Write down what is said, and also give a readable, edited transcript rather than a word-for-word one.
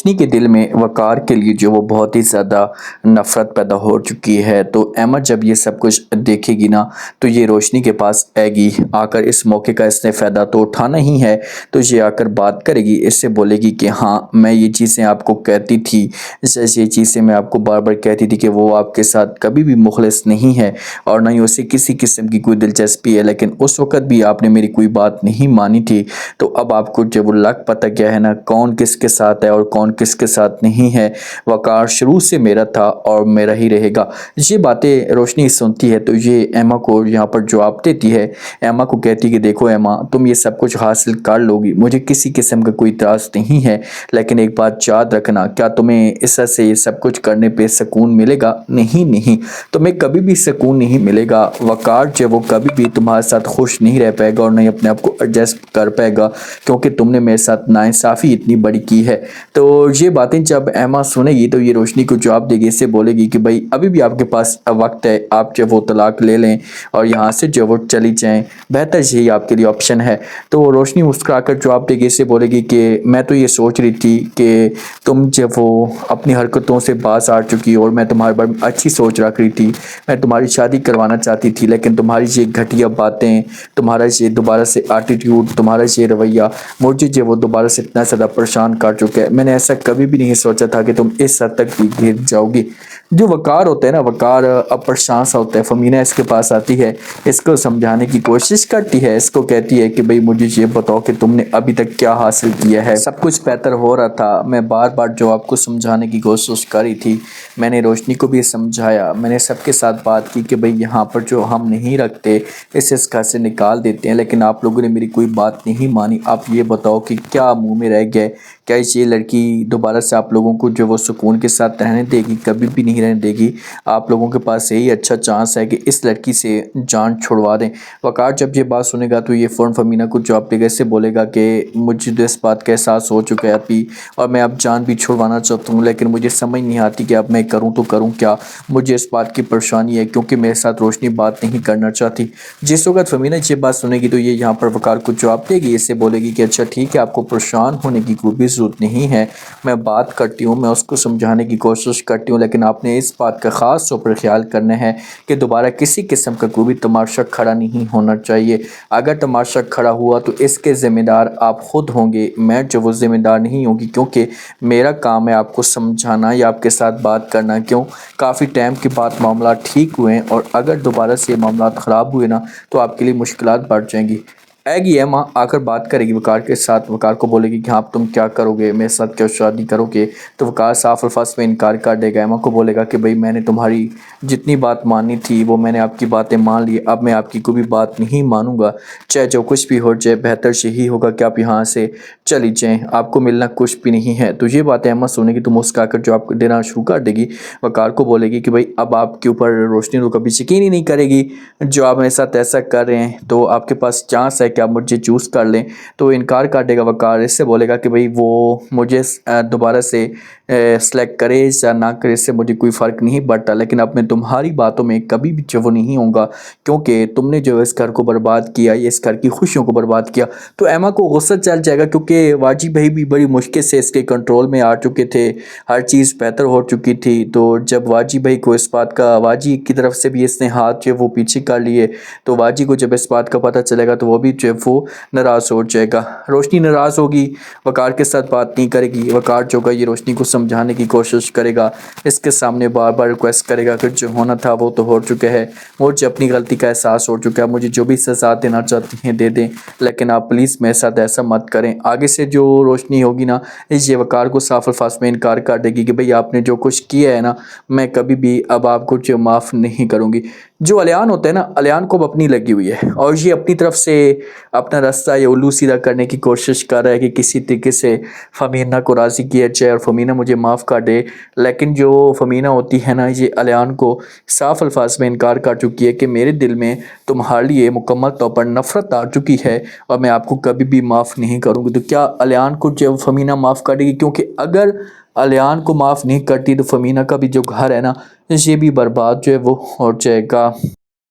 रोशनी के दिल में वक़ार के लिए जो वो बहुत ही ज़्यादा नफ़रत पैदा हो चुकी है। तो एमा जब ये सब कुछ देखेगी ना, तो ये रोशनी के पास आएगी, आकर इस मौके का इसने फ़ायदा तो उठाना ही है। तो ये आकर बात करेगी, इससे बोलेगी कि हाँ, मैं ये चीज़ें आपको कहती थी, जैसे ये चीज़ें मैं आपको बार बार कहती थी कि वो आपके साथ कभी भी मुखलिस नहीं है और ना ही उसे किसी किस्म की कोई दिलचस्पी है, लेकिन उस वक़्त भी आपने मेरी कोई बात नहीं मानी थी। तो अब आपको जब वो लग पता क्या है ना, कौन किसके साथ है और कौन किसके साथ नहीं है। वक़ार शुरू से मेरा था और मेरा ही रहेगा। ये बातें रोशनी सुनती है तो ये एमा को यहाँ पर जवाब देती है। एमा को कहती है कि देखो एमा, तुम ये सब कुछ हासिल कर लोगी, मुझे किसी किस्म का कोई इतराज़ नहीं है, लेकिन एक बात याद रखना, क्या तुम्हें इस से ये सब कुछ करने पे सुकून मिलेगा? नहीं नहीं, तुम्हें कभी भी सुकून नहीं मिलेगा। वक़ार जो वो कभी भी तुम्हारे साथ खुश नहीं रह पाएगा और नहीं अपने आप को एडजस्ट कर पाएगा, क्योंकि तुमने मेरे साथ नाइंसाफ़ी इतनी बड़ी की है। तो ये बातें जब एमा सुनेगी तो ये रोशनी को जवाब देगी, इससे बोलेगी कि भाई अभी भी आपके पास वक्त है, आप जो वो तलाक ले लें और यहाँ से जो वो चली जाएं, बेहतर यही आपके लिए ऑप्शन है। तो रोशनी मुस्कुरा कर जवाब देगी, इससे बोलेगी कि मैं तो ये सोच रही थी कि तुम जब वो अपनी हरकतों से बाज आ चुकी और मैं तुम्हारे बारे में अच्छी सोच रख रही थी, मैं तुम्हारी शादी करवाना चाहती थी, लेकिन तुम्हारी ये घटिया बातें, तुम्हारा ये दोबारा से एटीट्यूड, तुम्हारा ये रवैया मुझे जो वो दोबारा से इतना ज़्यादा परेशान कर चुका है। मैंने ऐसा कभी भी नहीं सोचा था कि तुम इस हद तक भी गिर जाओगी। जो वक़ार होता है ना, वक़ार अब परेशान सा होता है। फ़मीना इसके पास आती है, इसको समझाने की कोशिश करती है, इसको कहती है कि भाई मुझे ये बताओ कि तुमने अभी तक क्या हासिल किया है। सब कुछ बेहतर हो रहा था, मैं बार बार जो आपको समझाने की कोशिश करी थी, मैंने रोशनी को भी समझाया, मैंने सबके साथ बात की कि भाई यहाँ पर जो हम नहीं रखते इसे इस घर से निकाल देते हैं, लेकिन आप लोगों ने मेरी कोई बात नहीं मानी। आप ये बताओ कि क्या मुँह में रह गए? क्या ये लड़की दोबारा से आप लोगों को जो वो सुकून के साथ रहने देगी? कभी भी नहीं रहने देगी। आप लोगों के पास यही अच्छा चांस है कि इस लड़की से जान छुड़वा दें। वक़ार जब ये बात सुनेगा तो ये फ़ौरन फ़मीना को जवाब देगा, इससे बोलेगा कि मुझे तो इस बात का एहसास हो चुका है अभी, और मैं अब जान भी छुड़वाना चाहता हूँ, लेकिन मुझे समझ नहीं आती कि अब मैं करूँ तो करूँ क्या। मुझे इस बात की परेशानी है क्योंकि मेरे साथ रोशनी बात नहीं करना चाहती। जिस वक्त फ़मीना ये बात सुनेगी तो ये यहाँ पर वक़ार को जवाब देगी, इससे बोलेगी कि अच्छा ठीक है, आपको परेशान होने की कोई भी ज़रूरत नहीं है, मैं बात करती हूँ, मैं उसको समझाने की कोशिश करती हूँ, लेकिन आपने इस बात का ख़ास तौर पर ख्याल करना है कि दोबारा किसी किस्म का कोई भी तमाशा खड़ा नहीं होना चाहिए। अगर तमाशा खड़ा हुआ तो इसके ज़िम्मेदार आप ख़ुद होंगे, मैं जो वो ज़िम्मेदार नहीं होंगी, क्योंकि मेरा काम है आपको समझाना या आपके साथ बात करना। क्यों, काफ़ी टाइम के बाद मामला ठीक हुए हैं और अगर दोबारा से मामला ख़राब हुए ना तो आपके लिए मुश्किलात बढ़ जाएंगी। आएगी एमा, आकर बात करेगी वक़ार के साथ, वक़ार को बोलेगी कि हाँ तुम क्या करोगे, मेरे साथ क्या शादी करोगे? तो वक़ार साफ अल्फाज में इनकार कर देगा। एमा को बोलेगा कि भाई मैंने तुम्हारी जितनी बात मानी थी वो मैंने आपकी बातें मान ली, अब मैं आपकी कोई भी बात नहीं मानूंगा, चाहे जो कुछ भी हो जाए। बेहतर यही होगा कि आप यहाँ से चली जाएँ, आपको मिलना कुछ भी नहीं है। तो ये बातें एमा सुनेगी तो मुस्कुराकर जवाब देना शुरू कर देगी। वक़ार को बोलेगी कि भाई अब आपके ऊपर रोशनी तो कभी यकीन ही नहीं करेगी, जो आप मेरे साथ ऐसा कर रहे हैं, तो आपके पास चांस है कि आप मुझे चूज़ कर लें। तो इनकार कर देगा वक़ार, इससे बोलेगा कि भाई वो मुझे दोबारा से सेलेक्ट करे या ना करे, इससे मुझे कोई फ़र्क नहीं पड़ता, लेकिन अब मैं तुम्हारी बातों में कभी भी जो वो नहीं होऊंगा, क्योंकि तुमने जो इस घर को बर्बाद किया, ये इस घर की खुशियों को बर्बाद किया। तो एमा को गुस्सा चल जाएगा, क्योंकि वाजी भाई भी बड़ी मुश्किल से इसके कंट्रोल में आ चुके थे, हर चीज़ बेहतर हो चुकी थी। तो जब वाजी भाई को इस बात का, वाजी की तरफ से भी इसने हाथ जो वो पीछे कर लिए, तो वाजी को जब इस बात का पता चलेगा तो वो भी जो वो नाराज़ हो जाएगा। रोशनी नाराज़ होगी, वक़ार के साथ बात नहीं करेगी। वक़ार जो है ये रोशनी को समझाने की कोशिश करेगा, इसके सामने बार बार रिक्वेस्ट करेगा कि जो होना था वो तो हो चुका है, मुझे अपनी गलती का एहसास हो चुका है, मुझे जो भी सज़ा देना चाहती हैं दे दें, लेकिन आप प्लीज़ मेरे साथ ऐसा मत करें। आगे से जो रोशनी होगी ना, ये वक़ार को साफ अल्फाज में इनकार कर देगी कि भाई आपने जो कुछ किया है ना, मैं कभी भी अब आपको जो माफ़ नहीं करूँगी। जो अलियान होता है ना, अलियान को अब अपनी लगी हुई है और ये अपनी तरफ से अपना रास्ता या उल्लू सीधा करने की कोशिश कर रहा है कि किसी तरीके से फ़मीना को राज़ी किया जाए और फ़मीना मुझे माफ़ कर दे। लेकिन जो फ़मीना होती है ना, ये अलियान को साफ अल्फाज में इनकार कर चुकी है कि मेरे दिल में तुम्हारे लिए मुकम्मल तौर पर नफ़रत आ चुकी है और मैं आपको कभी भी माफ़ नहीं करूँगी। तो क्या अलियान को जो फ़मीना माफ़ कर देगी? क्योंकि अगर अलियान को माफ़ नहीं करती तो फ़मीना का भी जो घर है ना, ये भी बर्बाद जो है वो हो जाएगा।